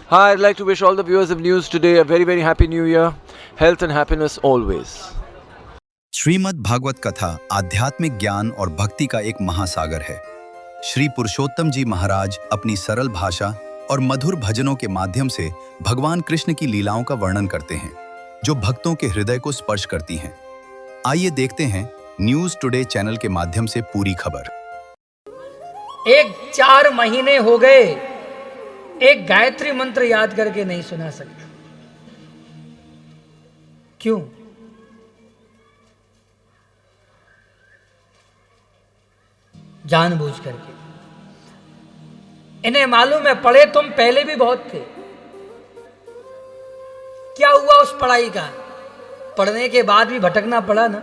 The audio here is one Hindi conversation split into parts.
Hi, I'd like to wish all the viewers of news today a very, very happy new year. Health and happiness always. Shrimad Bhagavat कथा आध्यात्मिक ज्ञान और भक्ति का एक महासागर है। श्री पुरुषोत्तम जी महाराज अपनी सरल भाषा और मधुर भजनों के माध्यम से भगवान कृष्ण की लीलाओं का वर्णन करते हैं, जो भक्तों के हृदय को स्पर्श करती हैं। आइए देखते हैं न्यूज टुडे चैनल के माध्यम से पूरी खबर। 4 महीने हो गए, एक गायत्री मंत्र याद करके नहीं सुना सकते। क्यों? जानबूझ करके। इन्हें मालूम है पढ़े तुम पहले भी बहुत थे। क्या हुआ उस पढ़ाई का? पढ़ने के बाद भी भटकना पड़ा ना।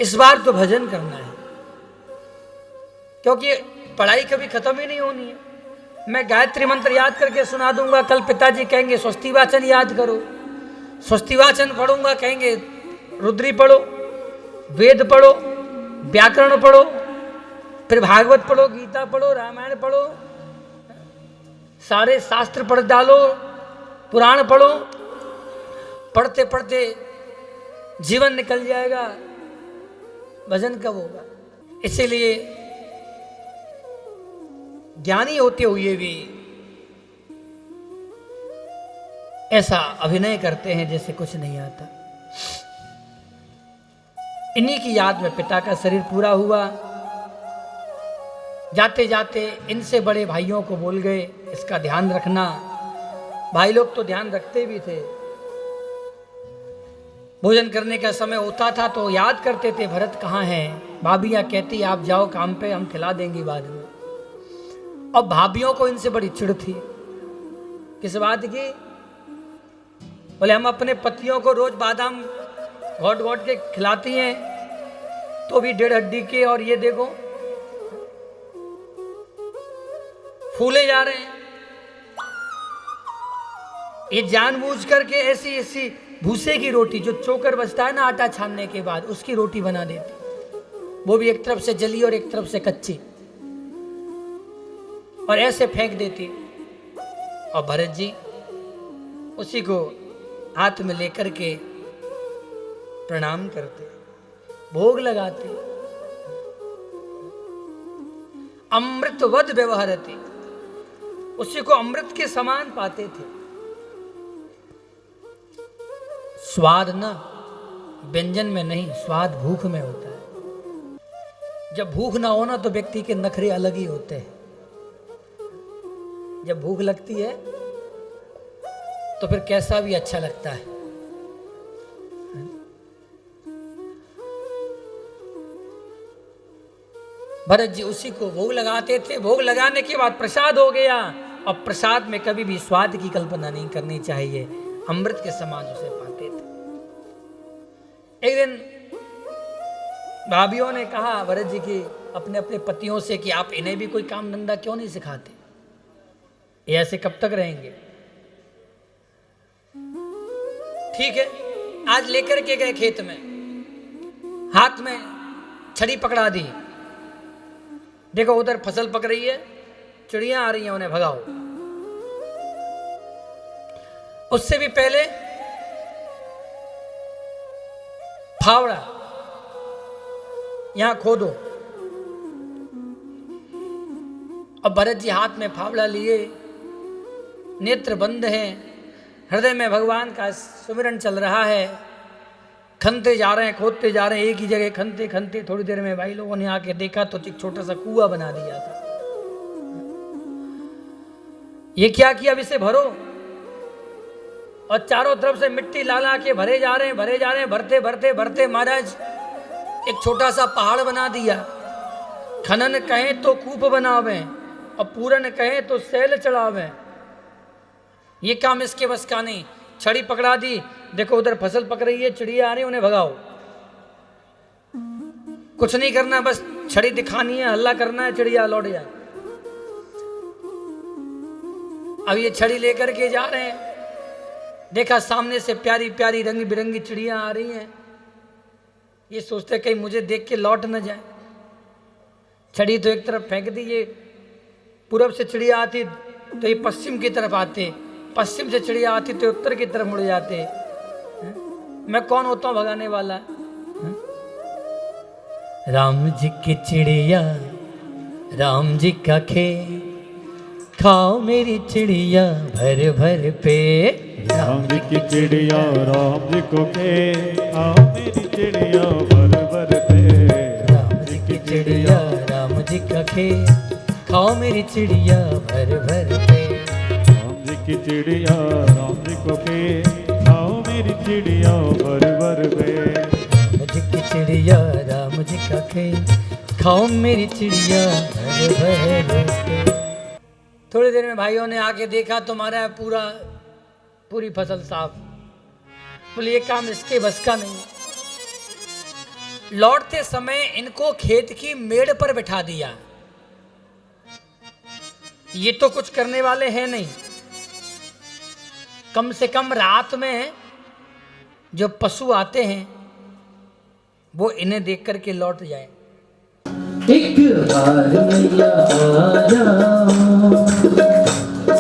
इस बार तो भजन करना है, क्योंकि पढ़ाई कभी खत्म ही नहीं होनी है। मैं गायत्री मंत्र याद करके सुना दूंगा, कल पिताजी कहेंगे स्वस्ति वाचन याद करो। स्वस्ति वाचन पढ़ूंगा, कहेंगे रुद्री पढ़ो, वेद पढ़ो, व्याकरण पढ़ो, फिर भागवत पढ़ो, गीता पढ़ो, रामायण पढ़ो, सारे शास्त्र पढ़ डालो, पुराण पढ़ो। पढ़ते पढ़ते जीवन निकल जाएगा, भजन कब होगा? इसीलिए ज्ञानी होते हुए भी ऐसा अभिनय करते हैं जैसे कुछ नहीं आता। इन्हीं की याद में पिता का शरीर पूरा हुआ। जाते जाते इनसे बड़े भाइयों को बोल गए, इसका ध्यान रखना। भाई लोग तो ध्यान रखते भी थे। भोजन करने का समय होता था तो याद करते थे, भरत कहाँ है? भाभियाँ कहती आप जाओ काम पे, हम खिला देंगी बाद में। अब भाभियों को इनसे बड़ी चिढ़ थी। किस बात की? बोले हम अपने पतियों को रोज बादाम घोट घोट के खिलाती हैं, तो भी 1.5 हड्डी के, और ये देखो फूले जा रहे हैं। ये जानबूझ करके ऐसी ऐसी भूसे की रोटी, जो चोकर बचता है ना आटा छानने के बाद, उसकी रोटी बना देती, वो भी एक तरफ से जली और एक तरफ से कच्ची, और ऐसे फेंक देती। और भरत जी उसी को हाथ में लेकर के प्रणाम करते, भोग लगाते। अमृतवद व्यवहारते, उसी को अमृत के समान पाते थे। स्वाद ना व्यंजन में नहीं, स्वाद भूख में होता है। जब भूख ना हो ना तो व्यक्ति के नखरे अलग ही होते हैं। जब भूख लगती है तो फिर कैसा भी अच्छा लगता है। भरत जी उसी को भोग लगाते थे। भोग लगाने के बाद प्रसाद हो गया। अब प्रसाद में कभी भी स्वाद की कल्पना नहीं करनी चाहिए, अमृत के समान उसे पाते थे। एक दिन भाभियों ने कहा भरत जी की अपने अपने पतियों से कि आप इन्हें भी कोई काम धंधा क्यों नहीं सिखाते? ये ऐसे कब तक रहेंगे? ठीक है, आज लेकर के गए खेत में, हाथ में छड़ी पकड़ा दी। देखो उधर फसल पक रही है, चिड़ियां आ रही हैं, उन्हें भगाओ। उससे भी पहले फावड़ा यहां खोदो। अब भरत जी हाथ में फावड़ा लिए, नेत्र बंद हैं, हृदय में भगवान का सुमिरन चल रहा है। खनते जा रहे हैं, खोदते जा रहे हैं, एक ही जगह खनते खनते थोड़ी देर में भाई लोगों ने आके देखा तो एक छोटा सा कुआं बना दिया था। ये क्या किया? अब इसे भरो। और चारों तरफ से मिट्टी ला के भरे जा रहे हैं, भरे जा रहे हैं। भरते भरते भरते महाराज एक छोटा सा पहाड़ बना दिया। खनन कहें तो कूप बनावे, और पूरन कहें तो सैल चढ़ावे। ये काम इसके बस का नहीं। छड़ी पकड़ा दी, देखो उधर फसल पक रही है, चिड़िया आ रही है, उन्हें भगाओ। कुछ नहीं करना, बस छड़ी दिखानी है, हल्ला करना है, चिड़िया लौट जाए। अब ये छड़ी लेकर के जा रहे हैं, देखा सामने से प्यारी प्यारी रंग बिरंगी चिड़ियां आ रही हैं। ये सोचते कहीं मुझे देख के लौट न जाए। छड़ी तो एक तरफ फेंक दी, ये पूरब से चिड़िया आती तो ये पश्चिम की तरफ आते, पश्चिम से चिड़िया आती तो उत्तर की तरफ मुड़ जाते। मैं कौन होता हूँ भगाने वाला? राम जी की चिड़िया राम जी का खेल, खाओ मेरी चिड़िया भर भर पे। राम जी की चिड़िया राम जी को के, खाओ मेरी चिड़िया भर भर पे। राम जी की चिड़िया राम जी का खेल, खाओ मेरी चिड़िया भर भर पे। राम जी की चिड़िया राम जी को के, खाओ मेरी चिड़िया भर भर पे। राम जी की चिड़िया राम जी का खेल, खाओ मेरी चिड़िया भर भर पे। थोड़ी देर में भाइयों ने आके देखा तुम्हारा पूरी फसल साफ। बोले ये काम इसके बस का नहीं। लौटते समय इनको खेत की मेड़ पर बिठा दिया। ये तो कुछ करने वाले हैं नहीं, कम से कम रात में जो पशु आते हैं वो इन्हें देख करके लौट जाए। एक बार मैया आ जाओ,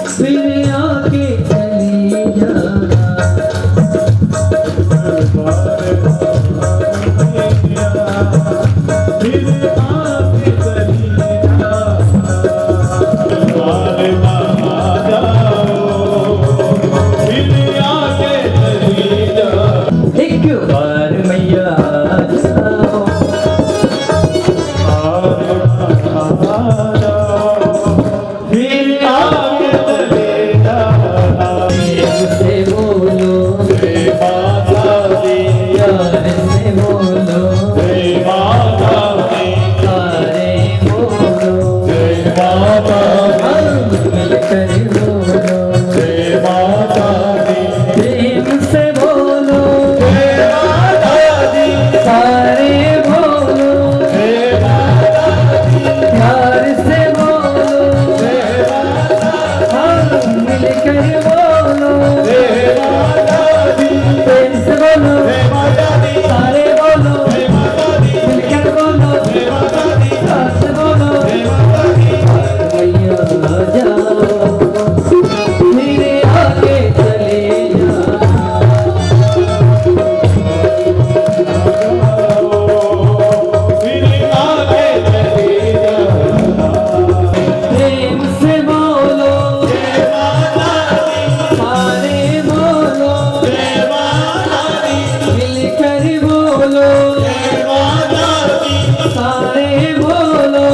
फिर आके चली जाना। फिर आके चली एक बार मैया आ जाओ, फिर आके चले जाना। से बोलो प्यार से बोलो, सारे बोलो मिलकर बोलो, प्रेम से बोलो सारे बोलो, प्यार से बोलो मिलकर बोलो, प्रेम से बोलो सारे बोलो, मिलकर बोलो, प्यार से बोलो। मैया आ जाओ, फिर आगे चले जाओ। प्रेम से बोलो सारे बोलो, मिलकर बोलो सारे बोलो।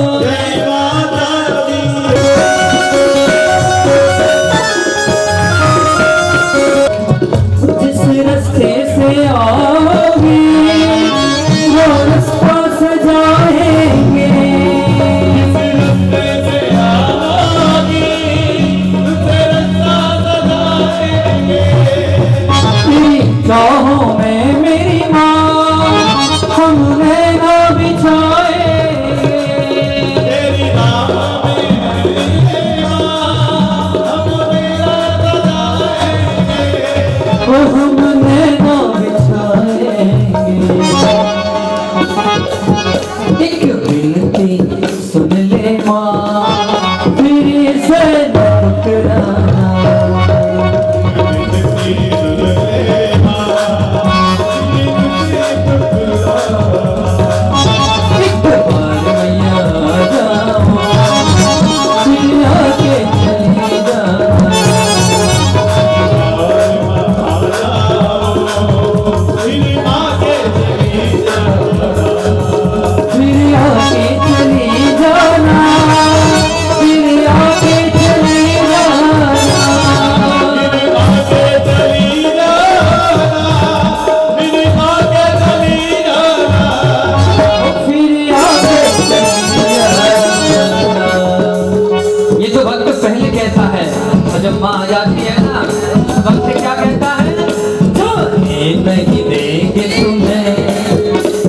जिस रास्ते से आओगे वो रास्ता सजाएंगे, तेरी बाहों में मेरी माँ हम नैना बिछाएंगे। ओ हम नैना बिछाएंगे। एक विनती सुन ले माँ, फिर से न टकराना। एक बार मैया आ जाओ, फिर आके चली जाना। फिर आके चली जाना, फिर आके चली जाना। फिर आके चली जाना। ये जो वक्त पहले कहता है और जब माँ आ जाती है ना, वक्त क्या कहता है? जाने नहीं देंगे तुम्हें,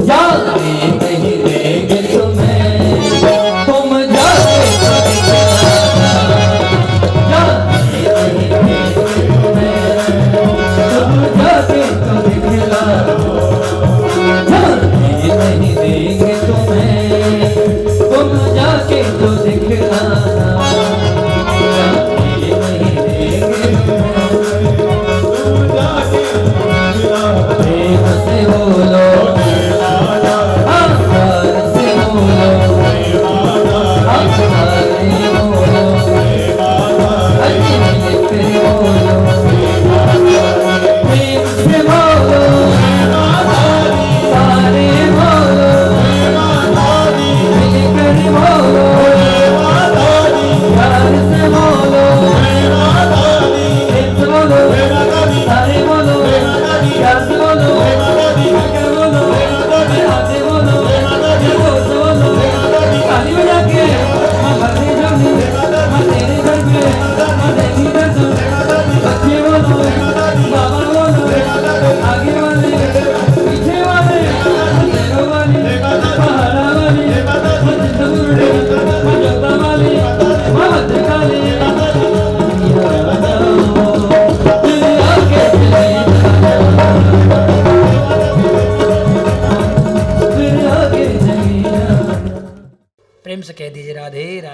जाने नहीं देंगे तुम्हें, तुम जाके चले जाना। जाने नहीं देंगे तुम्हें, तुम जाके चले जाना। जाने नहीं देंगे तुम्हें, तुम जा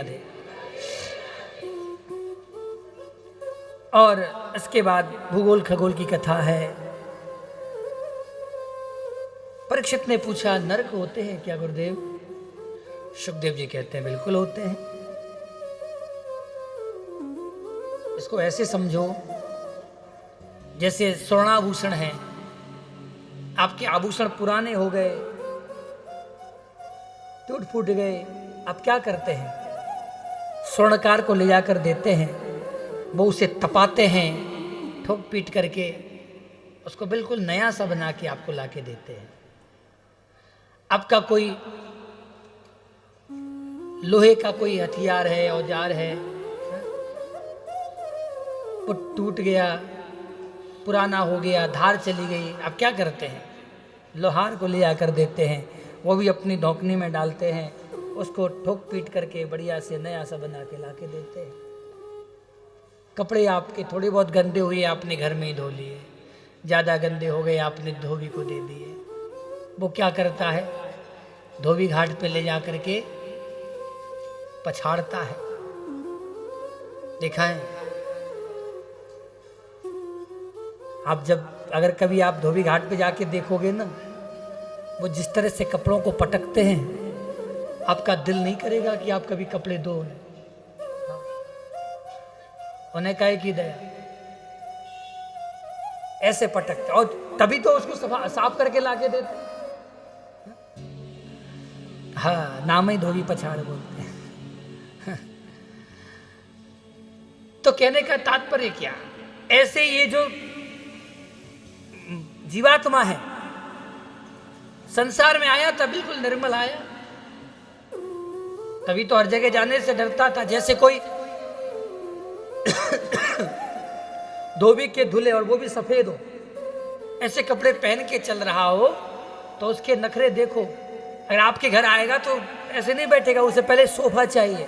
राधे। और इसके बाद भूगोल खगोल की कथा है। परीक्षित ने पूछा नरक होते हैं क्या गुरुदेव? सुखदेव जी कहते हैं बिल्कुल होते हैं। इसको ऐसे समझो जैसे स्वर्णाभूषण है, आपके आभूषण पुराने हो गए, टूट फूट गए, आप क्या करते हैं? स्वर्णकार को ले जाकर देते हैं, वो उसे तपाते हैं, ठोक पीट करके उसको बिल्कुल नया सा बना के आपको लाके देते हैं। आपका कोई लोहे का कोई हथियार है, औजार है, वो टूट गया, पुराना हो गया, धार चली गई, आप क्या करते हैं? लोहार को ले आकर देते हैं, वो भी अपनी धौकनी में डालते हैं, उसको ठोक पीट करके बढ़िया से नया सा बना के ला के देते हैं। कपड़े आपके थोड़े बहुत गंदे हुए आपने घर में ही धो लिए, ज़्यादा गंदे हो गए आपने धोबी को दे दिए। वो क्या करता है? धोबी घाट पे ले जा करके पछाड़ता है। देखा है आप, जब अगर कभी आप धोबी घाट पे जाके देखोगे ना, वो जिस तरह से कपड़ों को पटकते हैं, आपका दिल नहीं करेगा कि आप कभी कपड़े धो। उन्हें काहे की दया, ऐसे पटकते, और तभी तो उसको साफ करके लाके देते। हाँ, नाम ही धोबी पछाड़ बोलते हैं। तो कहने का तात्पर्य क्या? ऐसे ये जो जीवात्मा है संसार में आया था बिल्कुल निर्मल आया, तभी तो हर जगह जाने से डरता था। जैसे कोई धोबी के धुले और वो भी सफेद हो, ऐसे कपड़े पहन के चल रहा हो, तो उसके नखरे देखो। अगर आपके घर आएगा तो ऐसे नहीं बैठेगा, उसे पहले सोफा चाहिए।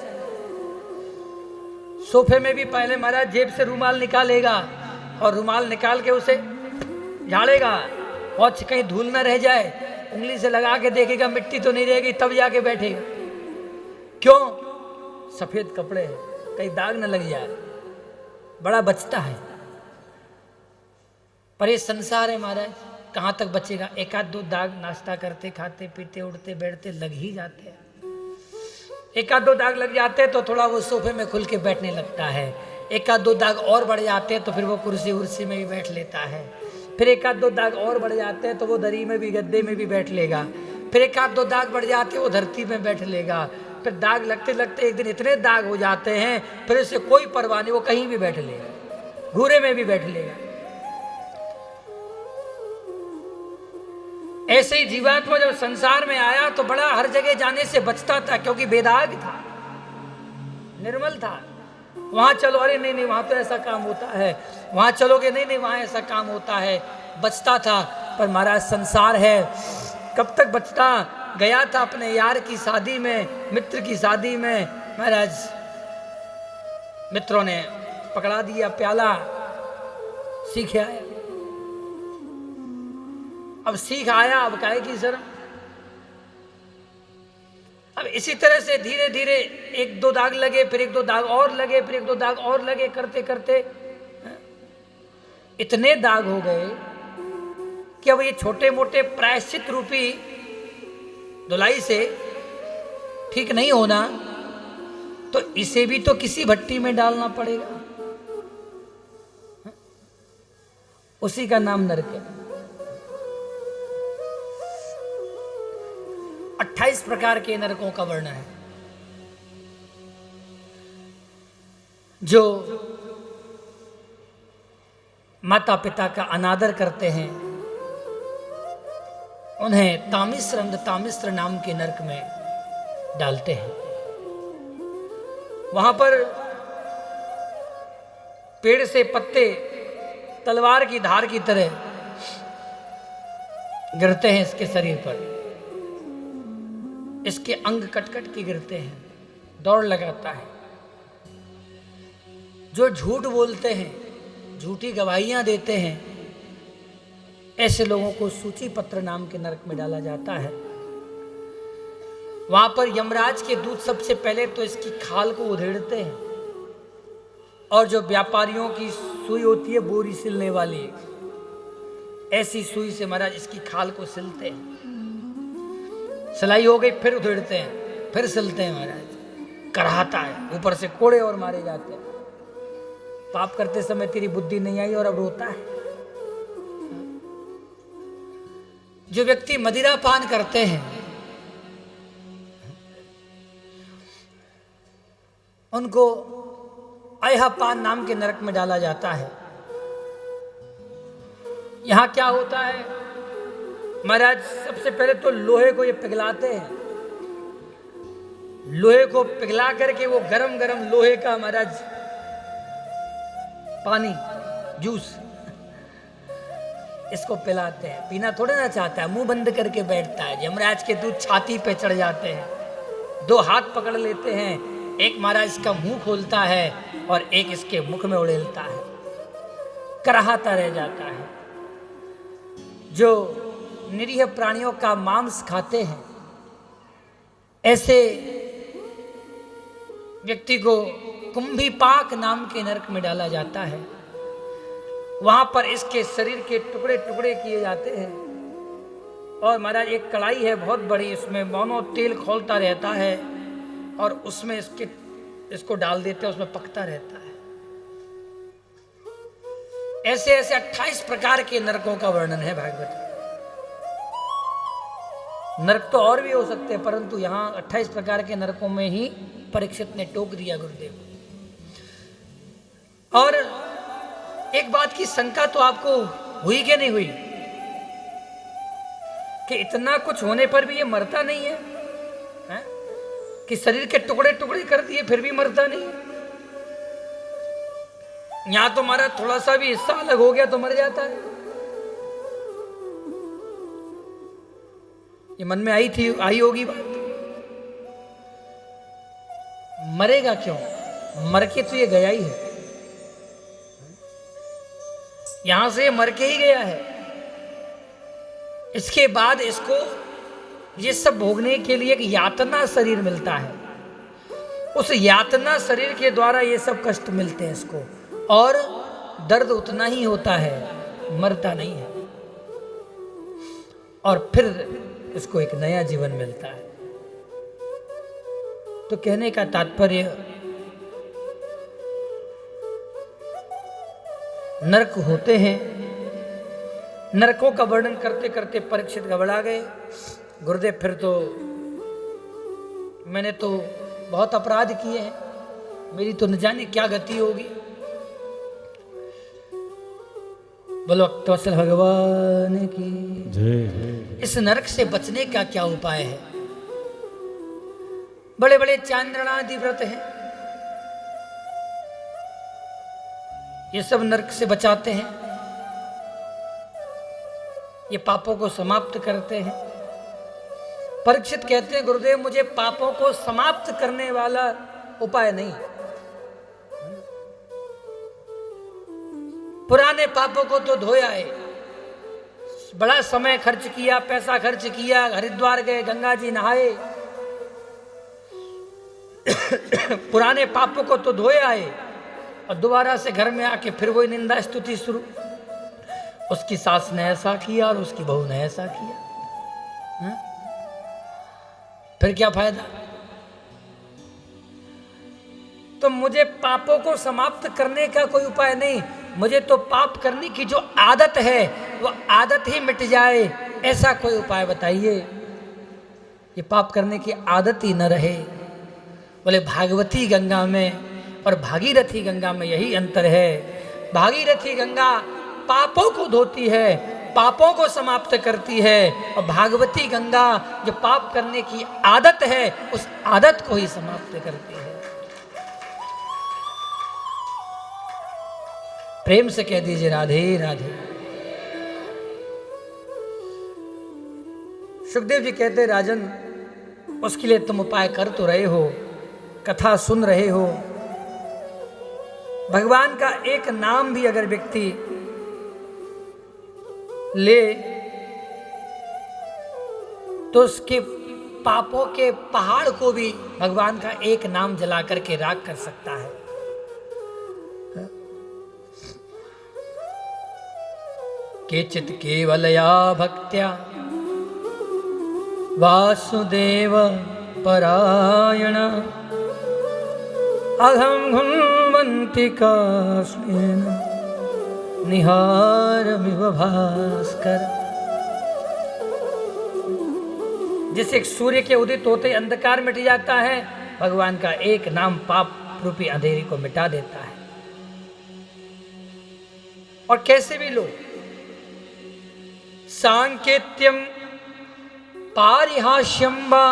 सोफे में भी पहले महाराज जेब से रुमाल निकालेगा और रुमाल निकाल के उसे झाड़ेगा, और कहीं धूल न रह जाए, उंगली से लगा के देखेगा मिट्टी तो नहीं रहेगी, तब जाके बैठेगा। क्यों? सफेद कपड़े हैं, कहीं दाग न लग जाए, बड़ा बचता है। पर ये संसार है महाराज, कहाँ तक बचेगा? एक आध दो दाग नाश्ता करते खाते पीते उठते बैठते लग ही जाते हैं। एक आध दो दाग लग जाते हैं तो थोड़ा वो सोफे में खुल के बैठने लगता है। एक आध दो दाग और बढ़ जाते हैं तो फिर वो कुर्सी उर्सी में भी बैठ लेता है। फिर एक आध दो दाग और बढ़ जाते हैं तो वो दरी में भी गद्दे में भी बैठ लेगा। फिर एक आध दो दाग बढ़ जाते हैं वो धरती में बैठ लेगा। फिर दाग लगते लगते एक दिन इतने दाग हो जाते हैं फिर इससे कोई परवाह नहीं, वो कहीं भी बैठ लेगा, घूरे में भी बैठ लेगा। ऐसे ही जीवात्मा जब संसार में आया तो बड़ा हर जगह जाने से बचता था, क्योंकि बेदाग था, निर्मल था। वहां चलो, अरे नहीं नहीं वहां तो ऐसा काम होता है, वहां चलोगे, नहीं नहीं वहां ऐसा काम होता है, बचता था। पर महाराज संसार है, कब तक बचता? गया था अपने यार की शादी में, मित्र की शादी में, महाराज मित्रों ने पकड़ा दिया प्याला, सीख आया। अब सीख आया, अब काहे की शर्म। अब इसी तरह से धीरे धीरे एक दो दाग लगे, फिर एक दो दाग और लगे, फिर एक दो दाग और लगे, करते करते इतने दाग हो गए कि अब ये छोटे मोटे प्रायश्चित रूपी धुलाई से ठीक नहीं होना, तो इसे भी तो किसी भट्टी में डालना पड़ेगा। उसी का नाम नरक है। 28 प्रकार के नरकों का वर्णन है। जो माता पिता का अनादर करते हैं उन्हें तामिस्र नाम के नरक में डालते हैं। वहां पर पेड़ से पत्ते तलवार की धार की तरह गिरते हैं इसके शरीर पर, इसके अंग कट कट के गिरते हैं, दौड़ लगाता है। जो झूठ बोलते हैं, झूठी गवाहियां देते हैं, ऐसे लोगों को सूची पत्र नाम के नरक में डाला जाता है। वहां पर यमराज के दूत सबसे पहले तो इसकी खाल को उधेड़ते हैं, और जो व्यापारियों की सुई होती है बोरी सिलने वाली, ऐसी सुई से महाराज इसकी खाल को सिलते हैं। सिलाई हो गई, फिर उधेड़ते हैं, फिर सिलते हैं महाराज। कराहता है, ऊपर से कोड़े और मारे जाते हैं। पाप करते समय तेरी बुद्धि नहीं आई और अब रोता है। जो व्यक्ति मदिरा पान करते हैं उनको अयहा पान नाम के नरक में डाला जाता है। यहां क्या होता है महाराज, सबसे पहले तो लोहे को ये पिघलाते हैं। लोहे को पिघला करके वो गरम गरम लोहे का महाराज पानी, जूस, इसको पिलाते हैं। पीना थोड़ा ना चाहता है, मुंह बंद करके बैठता है। यमराज के दूत छाती पे चढ़ जाते हैं, दो हाथ पकड़ लेते हैं, एक महाराज इसका मुंह खोलता है और एक इसके मुख में उड़ेलता है। कराहता रह जाता है। जो निरीह प्राणियों का मांस खाते हैं, ऐसे व्यक्ति को कुंभीपाक नाम के नरक में डाला जाता है। वहां पर इसके शरीर के टुकड़े टुकड़े किए जाते हैं, और महाराज एक कढ़ाई है बहुत बड़ी, उसमें मौनो तेल खौलता रहता है, और उसमें इसको डाल देते हैं, उसमें पकता रहता है। ऐसे ऐसे 28 प्रकार के नरकों का वर्णन है भागवत में। नरक तो और भी हो सकते हैं, परंतु यहां 28 प्रकार के नरकों में ही परीक्षित ने टोक दिया गुरुदेव। और एक बात की शंका तो आपको हुई कि नहीं हुई कि इतना कुछ होने पर भी ये मरता नहीं है, हैं? कि शरीर के टुकड़े टुकड़े कर दिए फिर भी मरता नहीं है। यहां तो हमारा थोड़ा सा भी हिस्सा अलग हो गया तो मर जाता है। ये मन में आई होगी बात। मरेगा क्यों? मर के तो ये गया ही है, यहां से मर के ही गया है। इसके बाद इसको ये सब भोगने के लिए एक यातना शरीर मिलता है। उस यातना शरीर के द्वारा ये सब कष्ट मिलते हैं इसको, और दर्द उतना ही होता है, मरता नहीं है। और फिर इसको एक नया जीवन मिलता है। तो कहने का तात्पर्य, नरक होते हैं। नरकों का वर्णन करते करते परीक्षित घबरा गए। गुरुदेव फिर तो मैंने तो बहुत अपराध किए हैं, मेरी तो न जाने क्या गति होगी। बोलो तवसल भगवान की जय। इस नरक से बचने का क्या उपाय है? बड़े बड़े चांद्रनादि व्रत हैं, ये सब नरक से बचाते हैं, ये पापों को समाप्त करते हैं। परीक्षित कहते हैं गुरुदेव मुझे पापों को समाप्त करने वाला उपाय नहीं, पुराने पापों को तो धोया है, बड़ा समय खर्च किया, पैसा खर्च किया, हरिद्वार गए, गंगा जी नहाए, पुराने पापों को तो धोया है, और दोबारा से घर में आके फिर वही निंदा स्तुति शुरू। उसकी सास ने ऐसा किया और उसकी बहू ने ऐसा किया, हा? फिर क्या फायदा? तो मुझे पापों को समाप्त करने का कोई उपाय नहीं, मुझे तो पाप करने की जो आदत है वो आदत ही मिट जाए, ऐसा कोई उपाय बताइए, ये पाप करने की आदत ही न रहे। बोले भागवती गंगा में और भागीरथी गंगा में यही अंतर है। भागीरथी गंगा पापों को धोती है, पापों को समाप्त करती है, और भागवती गंगा जो पाप करने की आदत है उस आदत को ही समाप्त करती है। प्रेम से कह दीजिए राधे राधे। सुखदेव जी कहते राजन, उसके लिए तुम उपाय कर तो रहे हो, कथा सुन रहे हो, भगवान का एक नाम भी अगर व्यक्ति ले तो उसके पापों के पहाड़ को भी भगवान का एक नाम जला करके राख कर सकता है। केचित केवलया भक्त्या वासुदेव परायण अहम घुन्वन्ति कास्मेन निहारमिव भास्कर। जैसे एक सूर्य के उदित होते ही अंधकार मिट जाता है, भगवान का एक नाम पाप रूपी अंधेरी को मिटा देता है। और कैसे भी लोग सांकेत्यम पारिहास्यम वा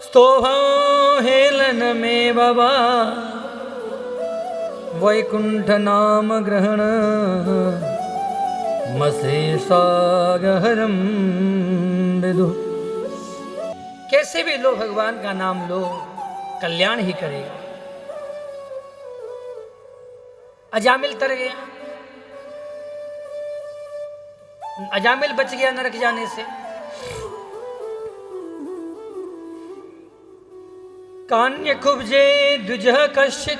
स्तोभेलन में बाबा वैकुंठ नाम ग्रहण मसेसागहरम विदु। कैसे भी लो भगवान का नाम लो, कल्याण ही करेगा। अजामिल तर गया, अजामिल बच गया नरक जाने से। कान्य कुब्जे दुजह कश्चित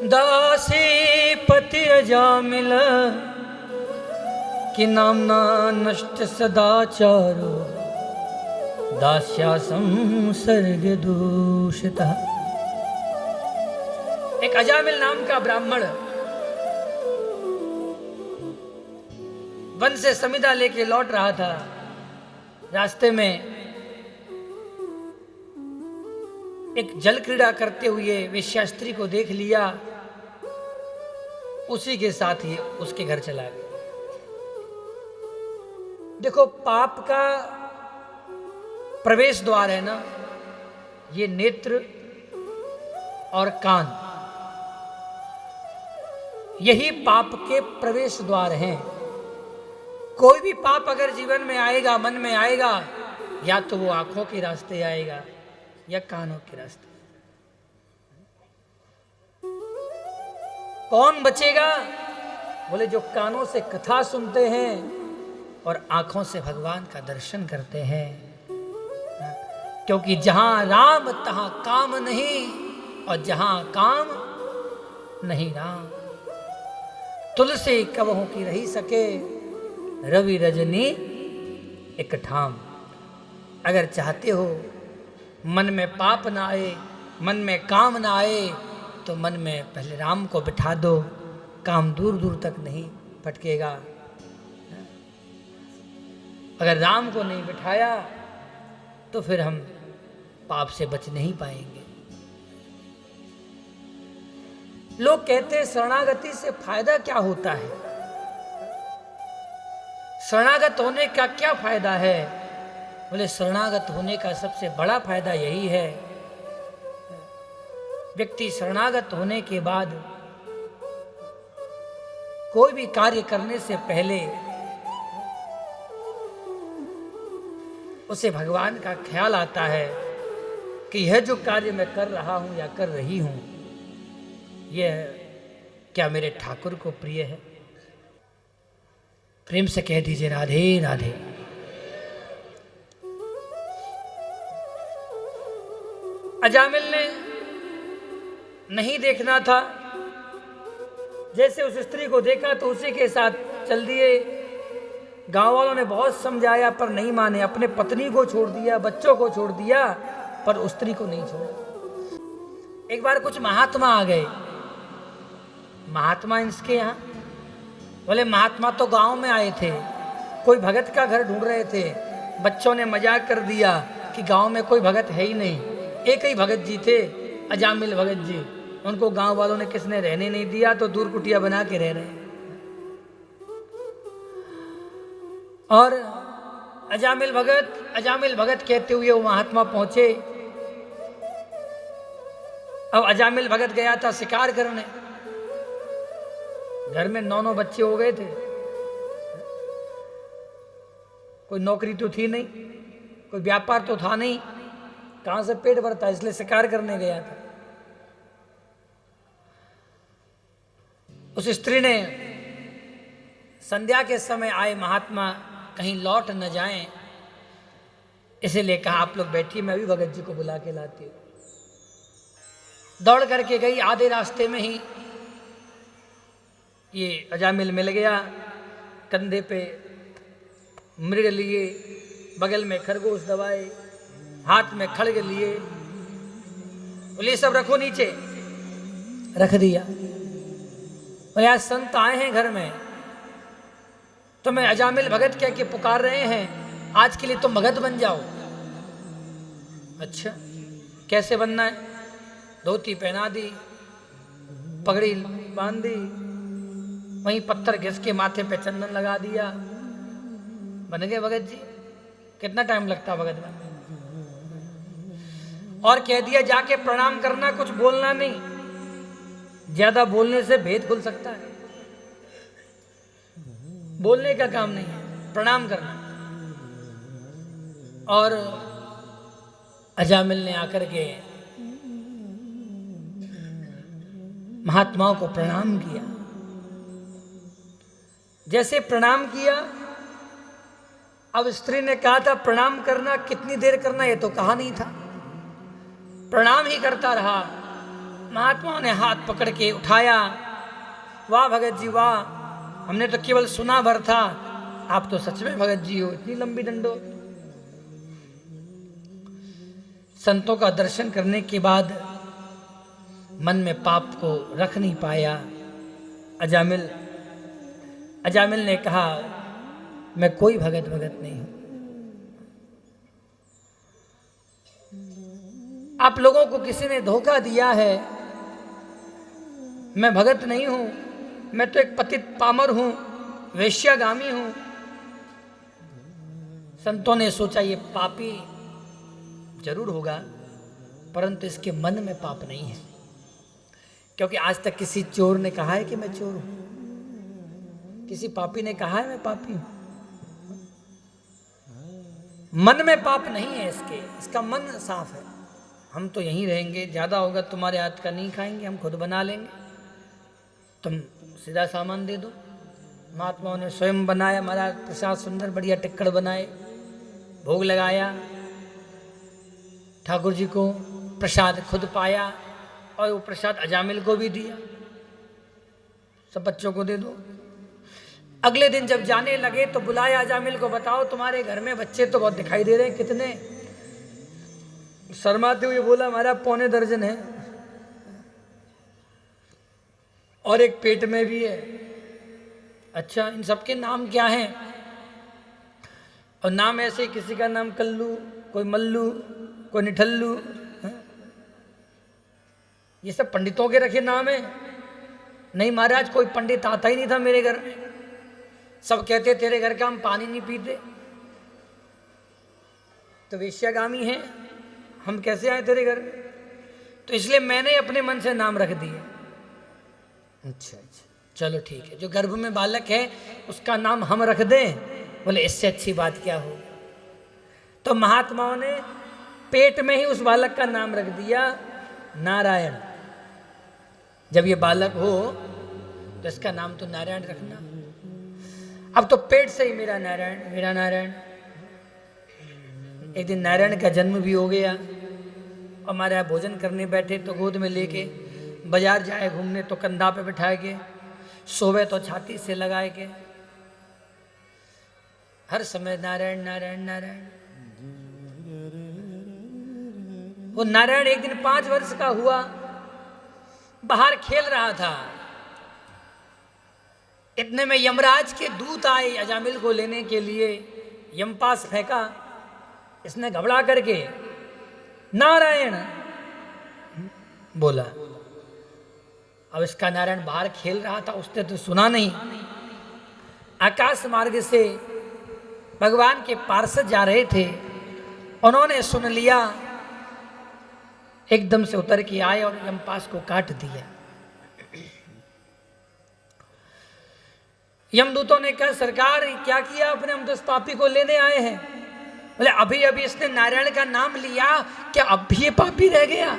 दासी पति अजामिल कि नामना नष्ट सदाचारो दास्या संसर्ग दूषिता। एक अजामिल नाम का ब्राह्मण वन से समिधा लेके लौट रहा था। रास्ते में एक जल क्रीड़ा करते हुए वेश्या स्त्री को देख लिया, उसी के साथ ही उसके घर चला गया। देखो, पाप का प्रवेश द्वार है ना, ये नेत्र और कान, यही पाप के प्रवेश द्वार हैं। कोई भी पाप अगर जीवन में आएगा, मन में आएगा, या तो वो आंखों के रास्ते आएगा या कानों के रास्ते। कौन बचेगा? बोले जो कानों से कथा सुनते हैं और आंखों से भगवान का दर्शन करते हैं। क्योंकि जहां राम तहां काम नहीं, और जहां काम नहीं राम। तुलसी कबहू की रही सके, रवि रजनी एक ठाम। अगर चाहते हो मन में पाप ना आए, मन में काम ना आए, तो मन में पहले राम को बिठा दो, काम दूर दूर तक नहीं भटकेगा। अगर राम को नहीं बिठाया तो फिर हम पाप से बच नहीं पाएंगे। लोग कहते हैं शरणागति से फायदा क्या होता है? शरणागत होने का क्या फायदा है? बोले शरणागत होने का सबसे बड़ा फायदा यही है, व्यक्ति शरणागत होने के बाद कोई भी कार्य करने से पहले उसे भगवान का ख्याल आता है कि यह जो कार्य मैं कर रहा हूं या कर रही हूं, यह क्या मेरे ठाकुर को प्रिय है? प्रेम से कह दीजिए राधे राधे। अजामिल ने नहीं देखना था, जैसे उस स्त्री को देखा तो उसी के साथ चल दिए। गांव वालों ने बहुत समझाया पर नहीं माने, अपने पत्नी को छोड़ दिया, बच्चों को छोड़ दिया, पर उस स्त्री को नहीं छोड़ा। एक बार कुछ महात्मा आ गए। महात्मा इसके यहाँ, बोले महात्मा तो गांव में आए थे, कोई भगत का घर ढूंढ रहे थे। बच्चों ने मजाक कर दिया कि गांव में कोई भगत है ही नहीं, एक ही भगत जी थे, अजामिल भगत जी। उनको गांव वालों ने किसने रहने नहीं दिया, तो दूर कुटिया बना के रह रहे हैं। और अजामिल भगत कहते हुए वो महात्मा पहुंचे। अब अजामिल भगत गया था शिकार करने, घर में 9 बच्चे हो गए थे, कोई नौकरी तो थी नहीं, कोई व्यापार तो था नहीं, कहां से पेट भरता, इसलिए शिकार करने गया था। उस स्त्री ने संध्या के समय आए महात्मा कहीं लौट न जाएं, इसीलिए कहा आप लोग बैठिए, मैं भी भगत जी को बुला के लाती हूँ। दौड़ करके गई, आधे रास्ते में ही ये अजामिल मिल गया, कंधे पे मृग लिए, बगल में खरगोश दबाए, हाथ में खड़ग लिए, बोले सब रखो नीचे, रख दिया। बोले आज संत आए हैं घर में, तो मैं अजामिल भगत कह के पुकार रहे हैं, आज के लिए तुम भगत बन जाओ। अच्छा कैसे बनना है? धोती पहना दी, पगड़ी बांध दी, वहीं पत्थर घिस के माथे पे चंदन लगा दिया, बन गए भगत जी। कितना टाइम लगता भगत बनने? और कह दिया जाके प्रणाम करना, कुछ बोलना नहीं, ज्यादा बोलने से भेद खुल सकता है। बोलने का काम नहीं है, प्रणाम करना। और अजामिल ने आकर के महात्माओं को प्रणाम किया। जैसे प्रणाम किया, अब स्त्री ने कहा था प्रणाम करना कितनी देर करना, ये तो कहा नहीं था। प्रणाम ही करता रहा। महात्माओं ने हाथ पकड़ के उठाया, वाह भगत जी वाह, हमने तो केवल सुना भर था, आप तो सच में भगत जी हो, इतनी लंबी डंडो। संतों का दर्शन करने के बाद मन में पाप को रख नहीं पाया अजामिल ने कहा मैं कोई भगत नहीं हूं, आप लोगों को किसी ने धोखा दिया है, मैं भगत नहीं हूं, मैं तो एक पतित पामर हूं, वेश्यागामी हूं। संतों ने सोचा ये पापी जरूर होगा, परंतु इसके मन में पाप नहीं है, क्योंकि आज तक किसी चोर ने कहा है कि मैं चोर हूं, किसी पापी ने कहा है मैं पापी हूं। मन में पाप नहीं है इसका मन साफ है। हम तो यहीं रहेंगे, ज्यादा होगा तुम्हारे हाथ का नहीं खाएंगे, हम खुद बना लेंगे, तुम सीधा सामान दे दो। महात्माओं ने स्वयं बनाया, महाराज प्रसाद सुंदर बढ़िया टिक्कड़ बनाए, भोग लगाया, ठाकुर जी को प्रसाद खुद पाया और वो प्रसाद अजामिल को भी दिया, सब बच्चों को दे दो। अगले दिन जब जाने लगे तो बुलाया अजामिल को, बताओ तुम्हारे घर में बच्चे तो बहुत दिखाई दे रहे हैं, कितने? शर्माते हुए बोला महाराज 15 दर्जन है, और एक पेट में भी है। अच्छा इन सबके नाम क्या हैं? और नाम ऐसे, किसी का नाम कल्लू, कोई मल्लू, कोई निठल्लू, ये सब पंडितों के रखे नाम है? नहीं महाराज, कोई पंडित आता ही नहीं था मेरे घर में, सब कहते तेरे घर का हम पानी नहीं पीते, तो वेश्यागामी हैं, हम कैसे आए तेरे घर में? तो इसलिए मैंने अपने मन से नाम रख दिए। अच्छा चलो ठीक है, जो गर्भ में बालक है उसका नाम हम रख दें। बोले इससे अच्छी बात क्या होगी? तो महात्माओं ने पेट में ही उस बालक का नाम रख दिया नारायण। जब ये बालक हो तो इसका नाम तो नारायण रखना। अब तो पेट से ही मेरा नारायण, मेरा नारायण। एक दिन नारायण का जन्म भी हो गया। हमारे यहाँ भोजन करने बैठे तो गोद में लेके, बाजार जाए घूमने तो कंधा पे बिठाए के, सोवे तो छाती से लगाए के, हर समय नारायण नारायण नारायण। वो नारायण एक दिन 5 वर्ष का हुआ, बाहर खेल रहा था, इतने में यमराज के दूत आए अजामिल को लेने के लिए। यम पास फेंका, इसने घबरा करके नारायण बोला। अब इसका नारायण बाहर खेल रहा था, उसने तो सुना नहीं। आकाश मार्ग से भगवान के पार्षद जा रहे थे, उन्होंने सुन लिया, एकदम से उतर के आए और यमपास को काट दिया। यमदूतों ने कहा सरकार क्या किया आपने, हम तो इस पापी को लेने आए हैं। बोले अभी अभी इसने नारायण का नाम लिया, क्या अब भी ये पापी रह गया?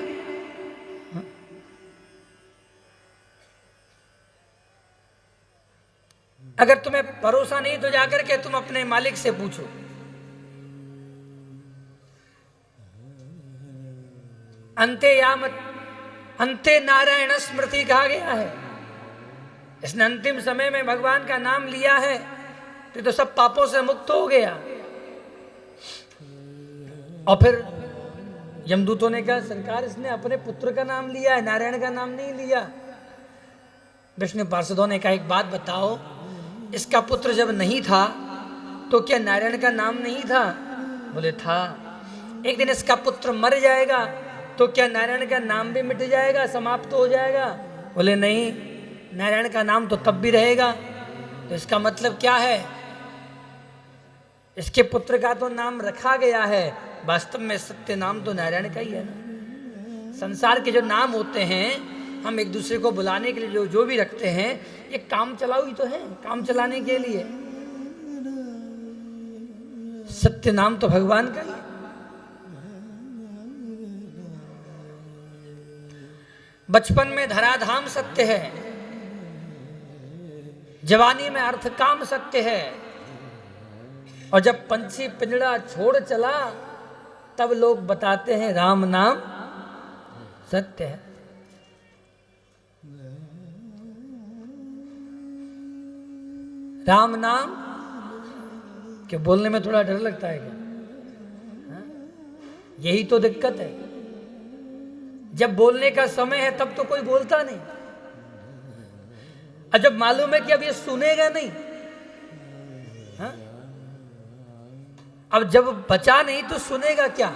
अगर तुम्हें भरोसा नहीं तो जाकर के तुम अपने मालिक से पूछो। अंते नारायण स्मृति कहा गया है। इसने अंतिम समय में भगवान का नाम लिया है तो सब पापों से मुक्त हो गया। और फिर यमदूतों ने कहा सरकार इसने अपने पुत्र का नाम लिया है, नारायण का नाम नहीं लिया। विष्णु पार्षदों ने कहा एक बात बताओ, इसका पुत्र जब नहीं था तो क्या नारायण का नाम नहीं था? बोले था। एक दिन इसका पुत्र मर जाएगा तो क्या नारायण का नाम भी मिट जाएगा, समाप्त हो जाएगा? बोले नहीं, नारायण का नाम तो तब भी रहेगा। तो इसका मतलब क्या है? इसके पुत्र का तो नाम रखा गया है, वास्तव में सत्य नाम तो नारायण का ही है ना। संसार के जो नाम होते हैं हम एक दूसरे को बुलाने के लिए जो भी रखते हैं, ये काम चलाओ ही तो है, काम चलाने के लिए। सत्य नाम तो भगवान का ही है। बचपन में धराधाम सत्य है, जवानी में अर्थ काम सत्य है, और जब पंछी पिंजड़ा छोड़ चला तब लोग बताते हैं राम नाम सत्य है। राम नाम के बोलने में थोड़ा डर लगता है क्या? हाँ? यही तो दिक्कत है। जब बोलने का समय है तब तो कोई बोलता नहीं, और जब मालूम है कि अब ये सुनेगा नहीं, हाँ? अब जब बचा नहीं तो सुनेगा क्या?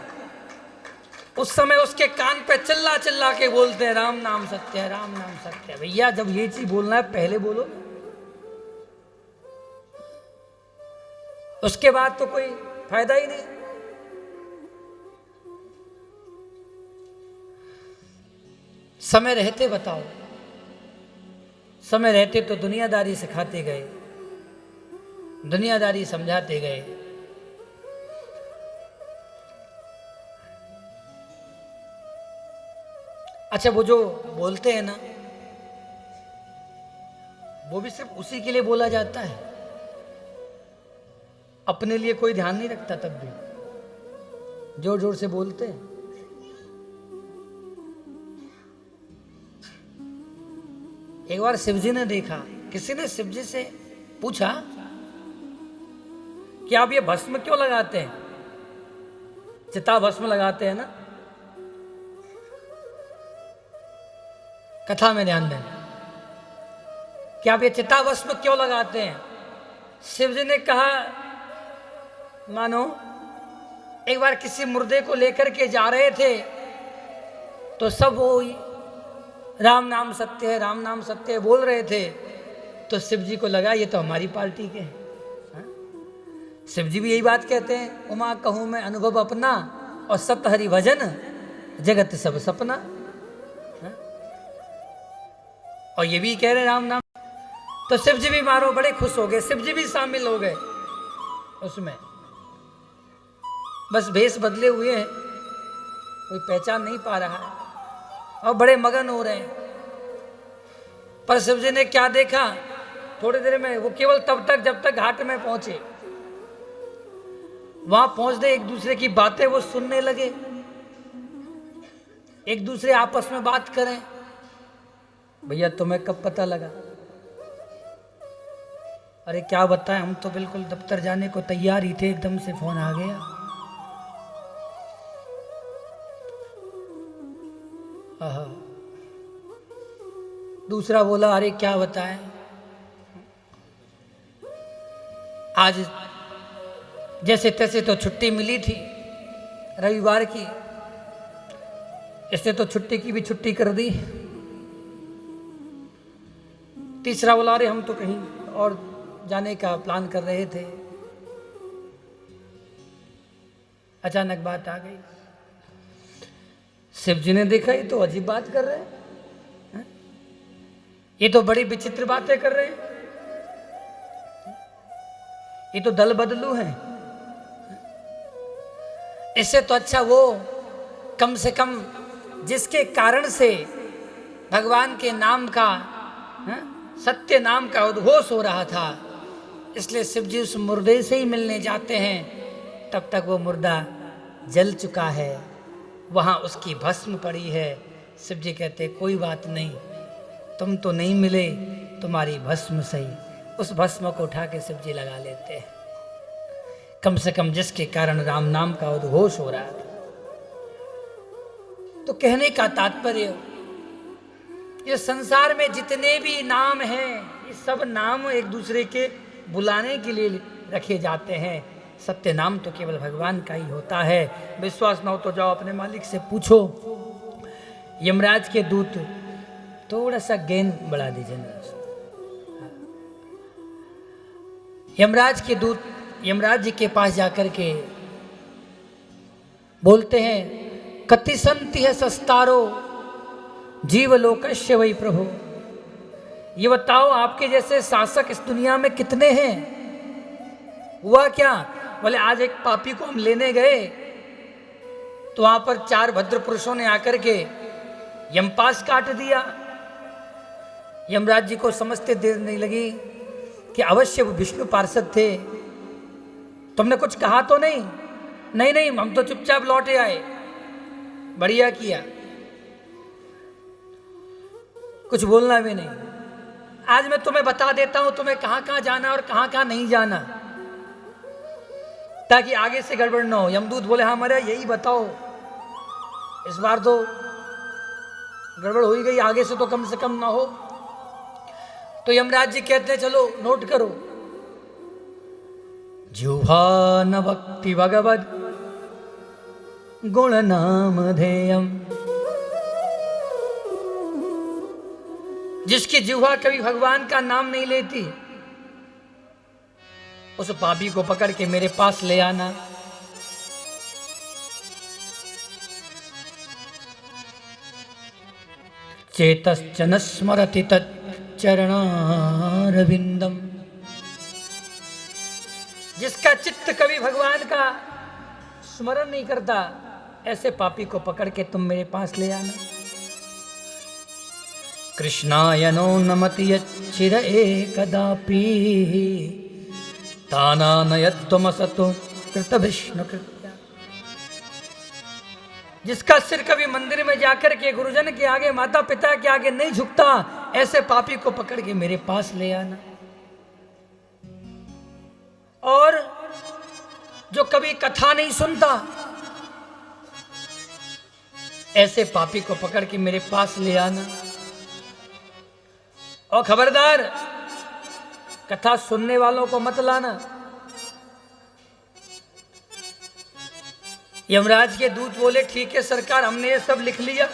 उस समय उसके कान पे चिल्ला चिल्ला के बोलते हैं राम नाम सत्य है, राम नाम सत्य है। भैया जब ये चीज बोलना है पहले बोलो, उसके बाद तो कोई फायदा ही नहीं। समय रहते बताओ, समय रहते तो दुनियादारी सिखाते गए, दुनियादारी समझाते गए। अच्छा, वो जो बोलते हैं ना, वो भी सिर्फ उसी के लिए बोला जाता है, अपने लिए कोई ध्यान नहीं रखता। तब भी जोर जोर से बोलते हैं। एक बार शिवजी ने देखा, किसी ने शिवजी से पूछा कि आप ये भस्म क्यों लगाते हैं? चिता भस्म लगाते हैं ना, कथा में ध्यान दें कि आप ये चिता भस्म क्यों लगाते हैं? शिवजी ने कहा मानो एक बार किसी मुर्दे को लेकर के जा रहे थे तो सब वो राम नाम सत्य है, राम नाम सत्य है बोल रहे थे, तो शिव जी को लगा ये तो हमारी पार्टी के हैं। शिव जी भी यही बात कहते हैं, उमा कहूँ मैं अनुभव अपना, और सत हरि भजन जगत सब सपना। हा? और ये भी कह रहे राम नाम। तो शिव जी भी मारो बड़े खुश हो गए, शिव जी भी शामिल हो गए उसमें। बस भेष बदले हुए हैं, कोई पहचान नहीं पा रहा है, और बड़े मगन हो रहे हैं। पर शिव जी ने क्या देखा, थोड़ी देर में वो केवल तब तक जब तक घाट में पहुंचे, वहां पहुंचते एक दूसरे की बातें वो सुनने लगे, एक दूसरे आपस में बात करें। भैया तुम्हें कब पता लगा? अरे क्या बताएं, हम तो बिल्कुल दफ्तर जाने को तैयार ही थे, एकदम से फोन आ गया। दूसरा बोला अरे क्या बताएं, आज जैसे तैसे तो छुट्टी मिली थी रविवार की, इसने तो छुट्टी की भी छुट्टी कर दी। तीसरा बोला अरे हम तो कहीं और जाने का प्लान कर रहे थे, अचानक बात आ गई। शिव जी ने देखा ये तो अजीब बात कर रहे हैं, ये तो बड़ी विचित्र बातें कर रहे हैं, ये तो दल बदलू हैं। इससे तो अच्छा वो कम से कम जिसके कारण से भगवान के नाम का, सत्य नाम का उद्घोष हो रहा था, इसलिए शिव जी उस मुर्दे से ही मिलने जाते हैं। तब तक वो मुर्दा जल चुका है, वहाँ उसकी भस्म पड़ी है। शिव जी कहते कोई बात नहीं, तुम तो नहीं मिले, तुम्हारी भस्म सही। उस भस्म को उठा के शिव जी लगा लेते हैं, कम से कम जिसके कारण राम नाम का उद्घोष हो रहा था। तो कहने का तात्पर्य, ये संसार में जितने भी नाम हैं, ये सब नाम एक दूसरे के बुलाने के लिए रखे जाते हैं। सत्य नाम तो केवल भगवान का ही होता है। विश्वास ना हो तो जाओ अपने मालिक से पूछो। यमराज के दूत, थोड़ा सा गेन बढ़ा दीजिए ना। यमराज के दूत यमराज जी के पास जाकर के बोलते हैं, कति संति है सस्तारो जीवलोकस्य वही प्रभु। ये बताओ आपके जैसे शासक इस दुनिया में कितने हैं? हुआ क्या? बोले आज एक पापी को हम लेने गए तो वहां पर 4 भद्र पुरुषों ने आकर के यमपास काट दिया। यमराज जी को समझते देर नहीं लगी कि अवश्य वो विष्णु पार्षद थे। तुमने कुछ कहा तो नहीं? नहीं नहीं, हम तो चुपचाप लौटे आए। बढ़िया किया, कुछ बोलना भी नहीं। आज मैं तुम्हें बता देता हूं तुम्हें कहां कहां जाना और कहां कहां नहीं जाना, ताकि आगे से गड़बड़ ना हो। यमदूत बोले हाँ महाराज यही बताओ, इस बार तो गड़बड़ हो ही गई, आगे से तो कम ना हो। तो यमराज जी कहते हैं चलो नोट करो। जिह्वा न भक्ति भगवद गुण नाम धेयम। जिसकी जिह्वा कभी भगवान का नाम नहीं लेती, उस पापी को पकड़ के मेरे पास ले आना। चेतश्च न स्मरति तच्चरणारविंदम। जिसका चित्त कभी भगवान का स्मरण नहीं करता, ऐसे पापी को पकड़ के तुम मेरे पास ले आना। कृष्णाय नो नमति यच्चिर एकदापि तानानयत्वमसतो कृत विष्णु कृत्या। जिसका सिर कभी मंदिर में जाकर के गुरुजन के आगे, माता पिता के आगे नहीं झुकता, ऐसे पापी को पकड़ के मेरे पास ले आना। और जो कभी कथा नहीं सुनता, ऐसे पापी को पकड़ के मेरे पास ले आना। और खबरदार, कथा सुनने वालों को मत लाना। यमराज के दूत बोले ठीक है सरकार, हमने ये सब लिख लिया,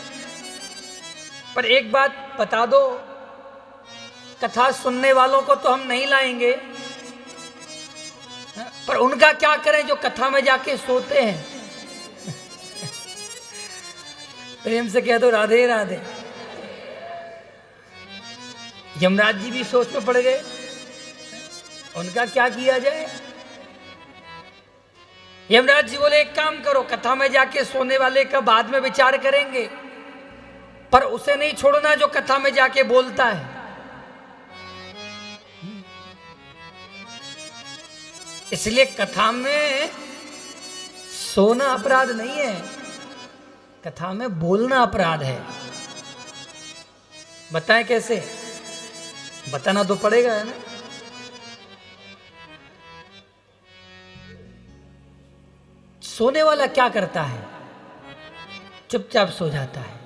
पर एक बात बता दो, कथा सुनने वालों को तो हम नहीं लाएंगे, पर उनका क्या करें जो कथा में जाके सोते हैं। प्रेम से कह दो राधे राधे। यमराज जी भी सोच में पड़ गए, उनका क्या किया जाए। यमराज जी बोले एक काम करो, कथा में जाके सोने वाले का बाद में विचार करेंगे, पर उसे नहीं छोड़ना जो कथा में जाके बोलता है। इसलिए कथा में सोना अपराध नहीं है, कथा में बोलना अपराध है। बताएं कैसे? बताना तो पड़ेगा, है ना। सोने वाला क्या करता है? चुपचाप सो जाता है,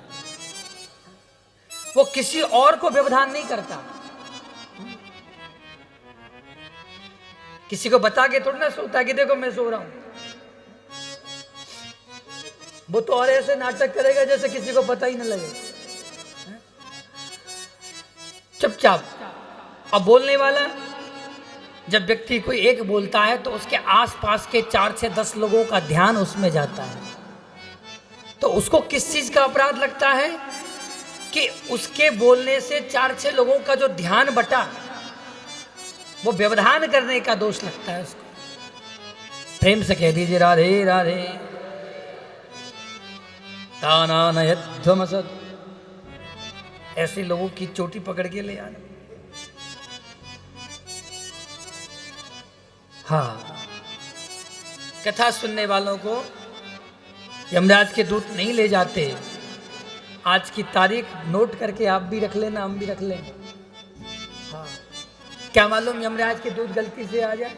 वो किसी और को व्यवधान नहीं करता। किसी को बता के थोड़ा ना सोता कि देखो मैं सो रहा हूं। वो तो और ऐसे नाटक करेगा जैसे किसी को पता ही ना लगे, चुपचाप। अब बोलने वाला, जब व्यक्ति कोई एक बोलता है तो उसके आसपास के 4 से 10 लोगों का ध्यान उसमें जाता है, तो उसको किस चीज का अपराध लगता है कि उसके बोलने से 4-6 लोगों का जो ध्यान बटा, वो व्यवधान करने का दोष लगता है उसको। प्रेम से कह दीजिए राधे राधे। तानानयध्वमसत्, ऐसे लोगों की चोटी पकड़ के ले आना। हाँ, कथा सुनने वालों को यमराज के दूत नहीं ले जाते। आज की तारीख नोट करके आप भी रख लेना, हम भी रख लें। हाँ, क्या मालूम यमराज के दूत गलती से आ जाए,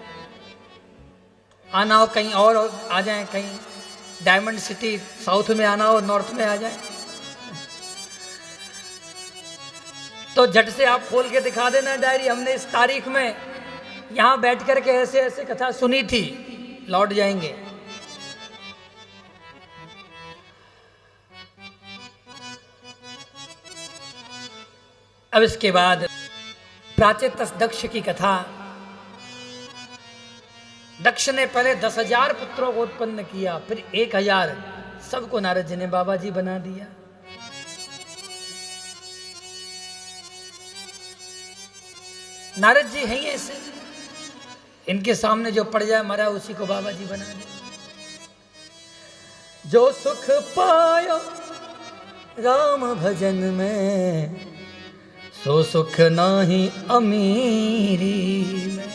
आना हो कहीं और आ जाए, कहीं डायमंड सिटी साउथ में आना हो, नॉर्थ में आ जाए। तो झट से आप खोल के दिखा देना डायरी, हमने इस तारीख में यहाँ बैठ कर के ऐसे ऐसे कथा सुनी थी, लौट जाएंगे। अब इसके बाद प्राचीन दक्ष की कथा। दक्ष ने पहले 10,000 पुत्रों को उत्पन्न किया, फिर 1,000, सबको नारद जी ने बाबा जी बना दिया। नारद जी हैं ही ऐसे, इनके सामने जो पड़ जाए मरा उसी को बाबा जी बना दे। जो सुख पायो राम भजन में, सो सुख नाही अमीरी में।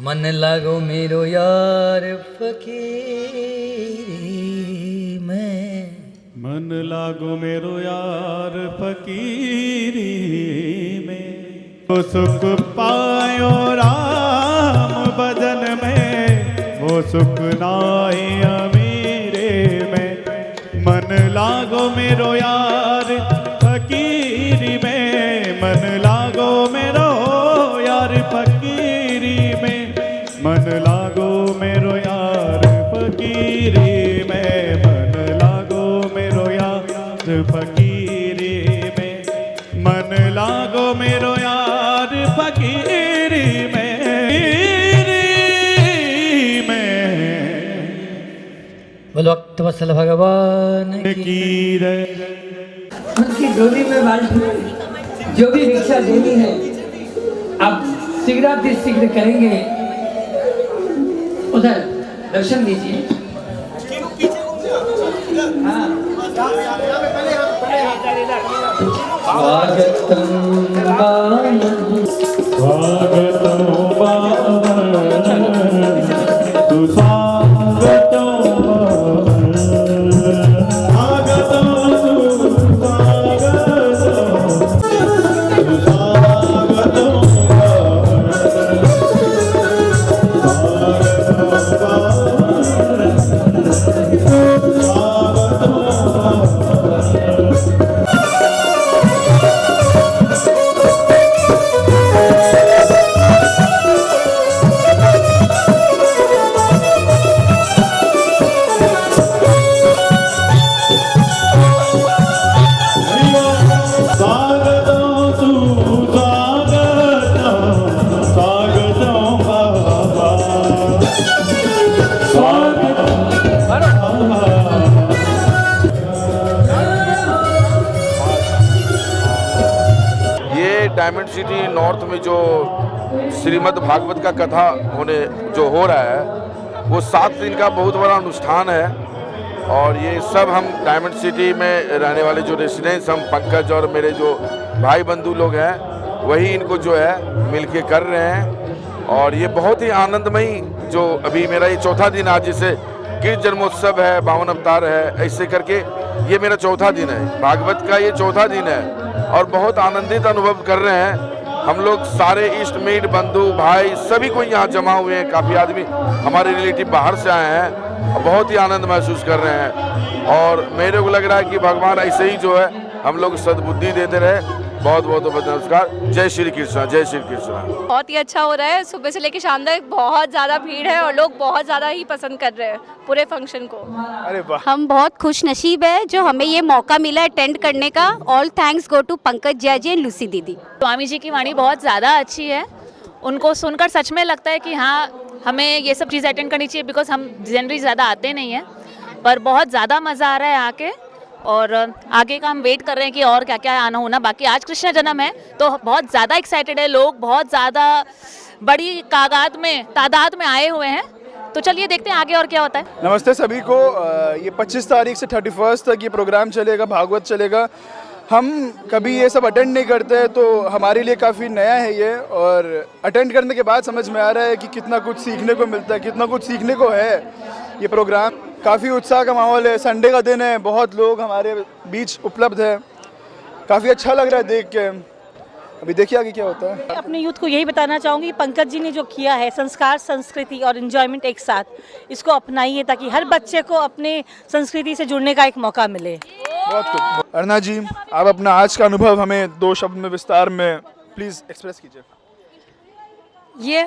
मन लागो मेरो यार फकीरी में। मन लागो मेरो यार फकीरी में। वो सुख पायो राम भजन में, वो सुख नाई अमीरे में। मन लागो मेरो यार फकीरी में। मन लागो मेरो यार फकीरी में। मन लागो मेरो यार फकीरी में। मन लागो मेरो यार फकीरी में। मन लागो मेरो यार फकीरी में। बोलो वक्त वसल भगवान की। उनकी डोली में बाल्टी, जो भी भिक्षा देनी है आप शीघ्र करेंगे। उधर दर्शन दीजिए। हाँ। स्वागतम बामन, स्वागतम बामन, सुस्वागतम बामन, स्वागतम डायमंड सिटी नॉर्थ में जो श्रीमद् भागवत का कथा जो हो रहा है, वो 7 दिन का बहुत बड़ा अनुष्ठान है। और ये सब हम डायमंड सिटी में रहने वाले जो रेसिडेंट्स, हम पंकज और मेरे जो भाई बंधु लोग हैं, वही इनको जो है मिलके कर रहे हैं। और ये बहुत ही आनंदमयी, जो अभी मेरा ये चौथा दिन, आज जैसे कृष्ण जन्मोत्सव है, 52 अवतार है, ऐसे करके ये मेरा चौथा दिन है, भागवत का ये चौथा दिन है। और बहुत आनंदित अनुभव कर रहे हैं हम लोग, सारे इष्ट मित्र बंधु भाई सभी को यहाँ जमा हुए हैं। काफ़ी आदमी हमारे रिलेटिव बाहर से आए हैं और बहुत ही आनंद महसूस कर रहे हैं। और मेरे को लग रहा है कि भगवान ऐसे ही जो है हम लोग सद्बुद्धि देते रहे। बहुत बहुत नमस्कार। जय श्री कृष्ण, जय श्री कृष्ण। बहुत ही अच्छा हो रहा है, सुबह से लेकर शाम तक बहुत ज़्यादा भीड़ है और लोग बहुत ज़्यादा ही पसंद कर रहे हैं पूरे फंक्शन को। अरे वाह, हम बहुत खुश नसीब है जो हमें ये मौका मिला अटेंड करने का। All thanks go to Pankaj Jay ji and Lucy दीदी। स्वामी जी की वाणी बहुत ज़्यादा अच्छी है, उनको सुनकर सच में लगता है कि हाँ हमें ये सब चीज़ें अटेंड करनी चाहिए, बिकॉज हम जनरली ज़्यादा आते नहीं हैं, पर बहुत ज़्यादा मज़ा आ रहा है आके। और आगे का हम वेट कर रहे हैं कि और क्या क्या आना होना बाकी। आज कृष्ण जन्म है तो बहुत ज़्यादा एक्साइटेड है लोग, बहुत ज़्यादा बड़ी तादाद में आए हुए हैं। तो चलिए देखते हैं आगे और क्या होता है। नमस्ते सभी को। ये 25 तारीख से 31 तक ये प्रोग्राम चलेगा, भागवत चलेगा। हम कभी ये सब अटेंड नहीं करते तो हमारे लिए काफ़ी नया है ये, और अटेंड करने के बाद समझ में आ रहा है कि कितना कुछ सीखने को मिलता है, कितना कुछ सीखने को है ये प्रोग्राम। काफ़ी उत्साह का माहौल है। संडे का दिन है, बहुत लोग हमारे बीच उपलब्ध है, काफ़ी अच्छा लग रहा है देख के। अभी देखिए आगे क्या होता है। अपने यूथ को यही बताना चाहूँगी, पंकज जी ने जो किया है संस्कार, संस्कृति और एंजॉयमेंट एक साथ, इसको अपनाइए ताकि हर बच्चे को अपने संस्कृति से जुड़ने का एक मौका मिले। बहुत खूब। अर्ना जी, आप अपना आज का अनुभव हमें 2 शब्द में विस्तार में प्लीज़ एक्सप्रेस कीजिए। ये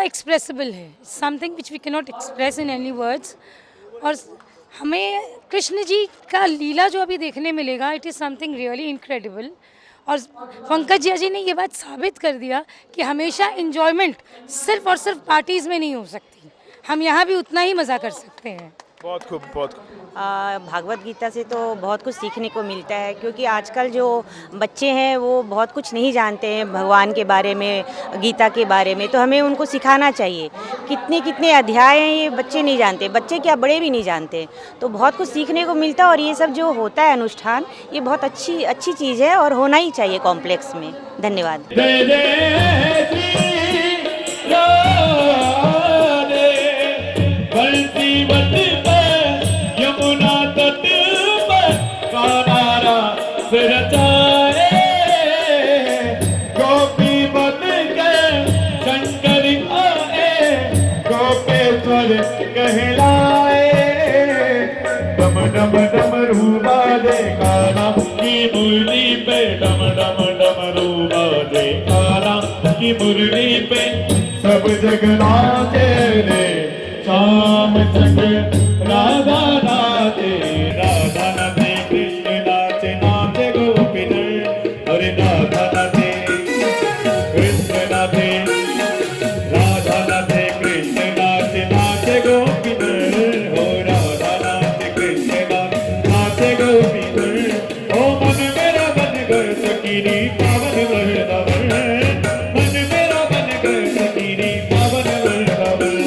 एक्सप्रेसिबल है, something which we can not express in any words. और हमें कृष्ण जी का लीला जो अभी देखने मिलेगा, it is something really incredible. और पंकज जी ने ये बात साबित कर दिया कि हमेशा इन्जॉयमेंट सिर्फ और सिर्फ पार्टीज़ में नहीं हो सकती, हम यहाँ भी उतना ही मज़ा कर सकते हैं। बहुत खूब, बहुत खूब। भागवत गीता से तो बहुत कुछ सीखने को मिलता है, क्योंकि आजकल जो बच्चे हैं वो बहुत कुछ नहीं जानते हैं भगवान के बारे में, गीता के बारे में, तो हमें उनको सिखाना चाहिए। कितने कितने अध्याय हैं ये बच्चे नहीं जानते, बच्चे क्या बड़े भी नहीं जानते, तो बहुत कुछ सीखने को मिलता है। और ये सब जो होता है अनुष्ठान, ये बहुत अच्छी चीज़ है और होना ही चाहिए कॉम्प्लेक्स में। धन्यवाद। यमुना तट पर कानारा रचाए, गोपी बन के शंकर आए, गोपेश्वर कहलाए। डम डम डमरू बाजे काना की मुरली पे, डम डम डमरू बाजे काना की मुरली पे, सब जग नाचे रे शाम तक राधा नाचे, राधा नाचे कृष्ण नाचे, नाचे गोपिन, अरे राधा नाचे कृष्ण नाचे, राधा नाचे कृष्ण नाचे, नाचे गोपिन, हो राधा नाचे कृष्ण नाचे गोपिन। ओ मन मेरा बन गए सकीनी पावन वृंदावन, मन मेरा बन गए सकीनी पावन वृंदावन।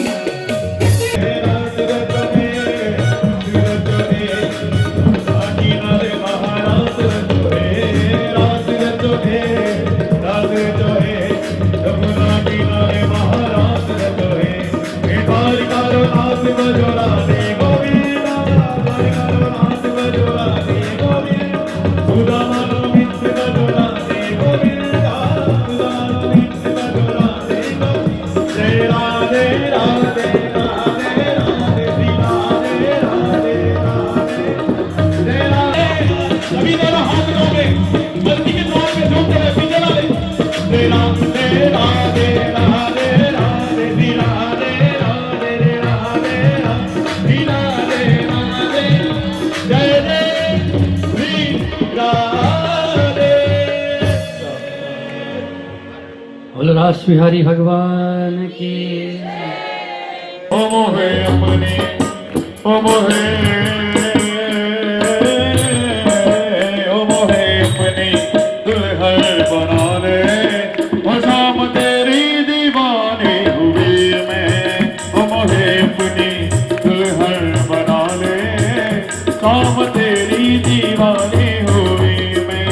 रास बिहारी भगवान की। ओ मोहे अपनी, ओ मोहे अपनी दुल्हन बना ले, ओ शाम तेरी दीवानी हुई मैं, ओ मोहे अपनी दुल्हन बना ले, शाम तेरी दीवानी हुई मैं।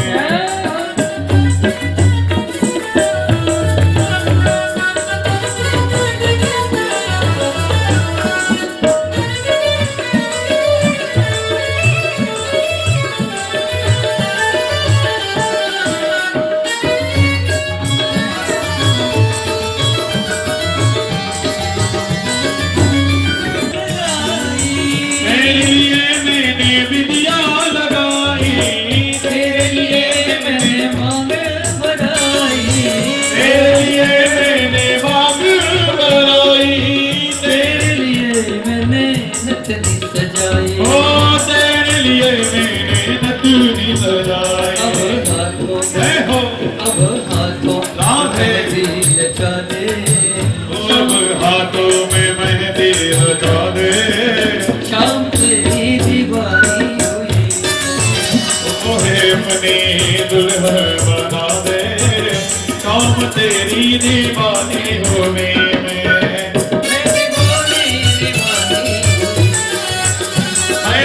तेरी दीवानी हो मैं,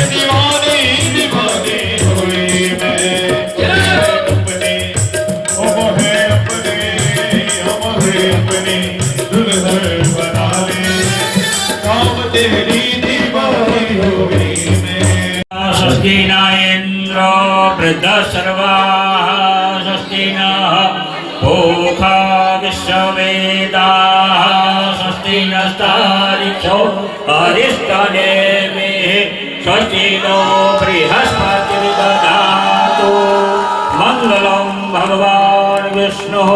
दीवानी दीवानी हुई मैं। अपने ओ मोहे अपनी दुल्हन बना ले, काम तेरी दीवानी स्वस्ति न इन्द्रो वृद्धसर्वाः स्वस्ति नः पूषा विश्ववेदाः स्वस्ति नस्तारिक्षो अरिष्टनेमिः स्वस्ति नो बृहस्पतिर्दधातु मंगलम भगवान विष्णुः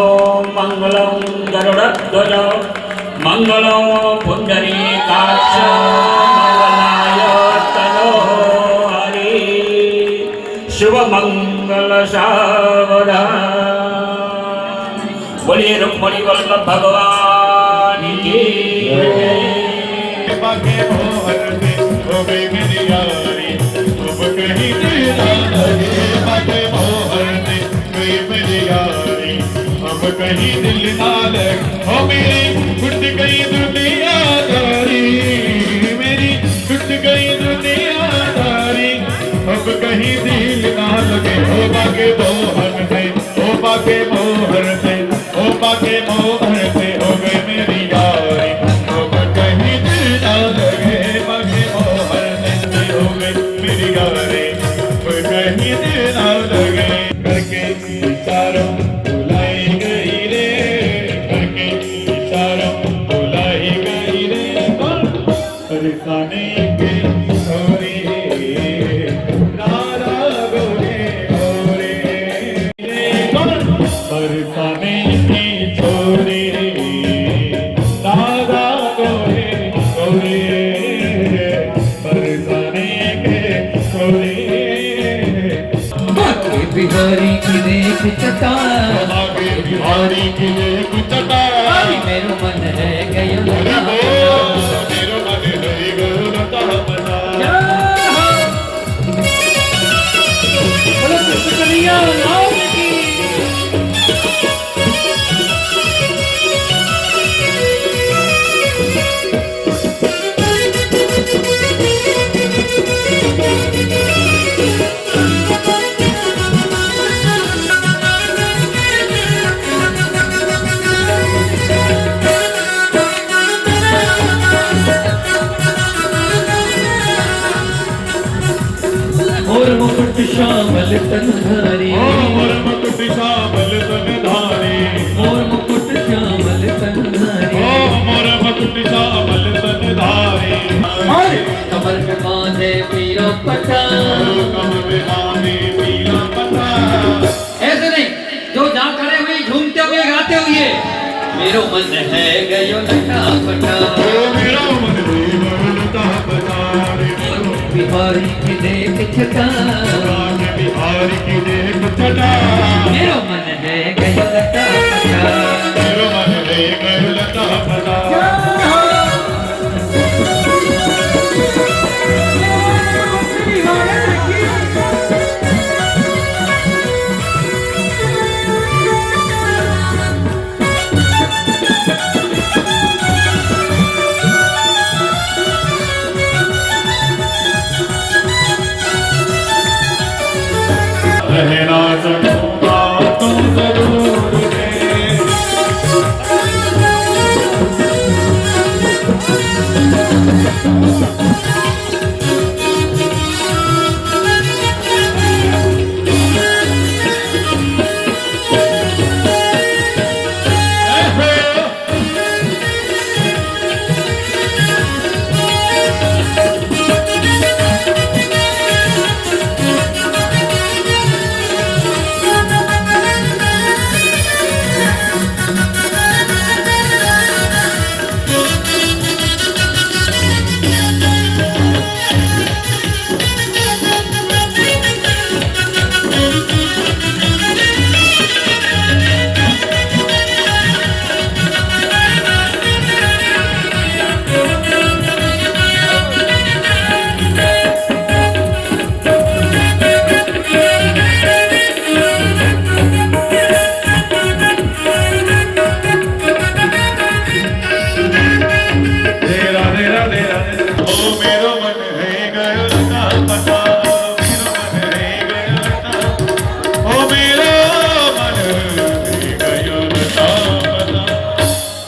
मंगलम गरुडध्वज मंगलम पुंडरीकाक्ष मंगलाय तनोः हरि शुभ मंगल सावधान। बोलिए रुक्मणी वल्लभ भगवान की कहीं दिल ना लग हो मेरी छुट गई दुनियादारी, मेरी छुट गई दुनियादारी, अब कहीं दिल ना लगे हो बाके मोहन से, हो बाके मोहन से, हो बाके मोहन से हो गई मेरी यारी, अब कहीं दिल ना लगे बाके मोहन से हो गई मेरी यारी, अब कहीं दिल ना लगे करके इशारों फरसाने के छोरे नारा गोरे गोरे फरसाने के छोरे नारा गोरे गोरे फरसाने के छोरे बिहारी की देख चटा, बिहारी की देख चटा, मेरो मन है गयो मोर मुकुट श्यामल तनधारी, मोर मुकुट श्यामल तनधारी, मोर मुकुट श्यामल तनधारी, मोर मुकुट श्यामल तनधारी, कमर पे बांधे पीरो पटा, कमर पे बांधे पीरो पटा। ऐसे नहीं, जो जा खड़े हुए झूमते हुए गाते हुए मेरो मन है गयो लटा पटा, मेरा मन है गयो लटा पटा, बिहारी की देख छटा, बिहारी की देख छटा, मेरो मन है गयो लटा पटा, मेरो मन है गयो लटा पटा। रहना चाहूँगा तुम जरूर है,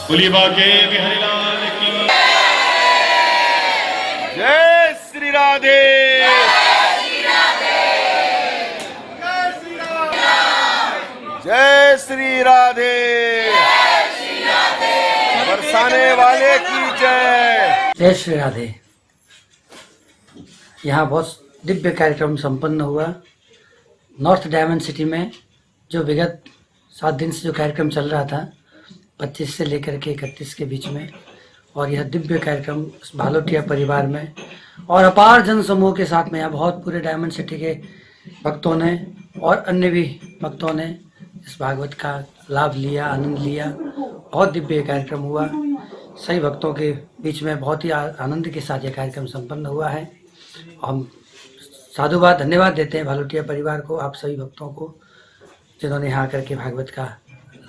बोली बाके बिहारी लाल की जय श्री राधे। श्री राधे, बरसाने वाले की जय। जय श्री राधे। यहाँ बहुत दिव्य कार्यक्रम संपन्न हुआ नॉर्थ डायमंड सिटी में। जो विगत 7 दिन से जो कार्यक्रम चल रहा था 25 से लेकर के 31 के बीच में, और यह दिव्य कार्यक्रम इस भालोटिया परिवार में और अपार जन समूह के साथ में यहाँ बहुत पूरे डायमंड सिटी के भक्तों ने और अन्य भी भक्तों ने इस भागवत का लाभ लिया, आनंद लिया। बहुत दिव्य कार्यक्रम हुआ। सही भक्तों के बीच में बहुत ही आनंद के साथ यह कार्यक्रम संपन्न हुआ है। हम साधुवाद धन्यवाद देते हैं भालोटिया परिवार को, आप सभी भक्तों को जिन्होंने यहाँ करके भागवत का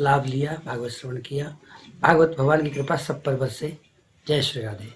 लाभ लिया, भागवत श्रवण किया। भागवत भगवान की कृपा सब पर बरसे। जय श्री राधे।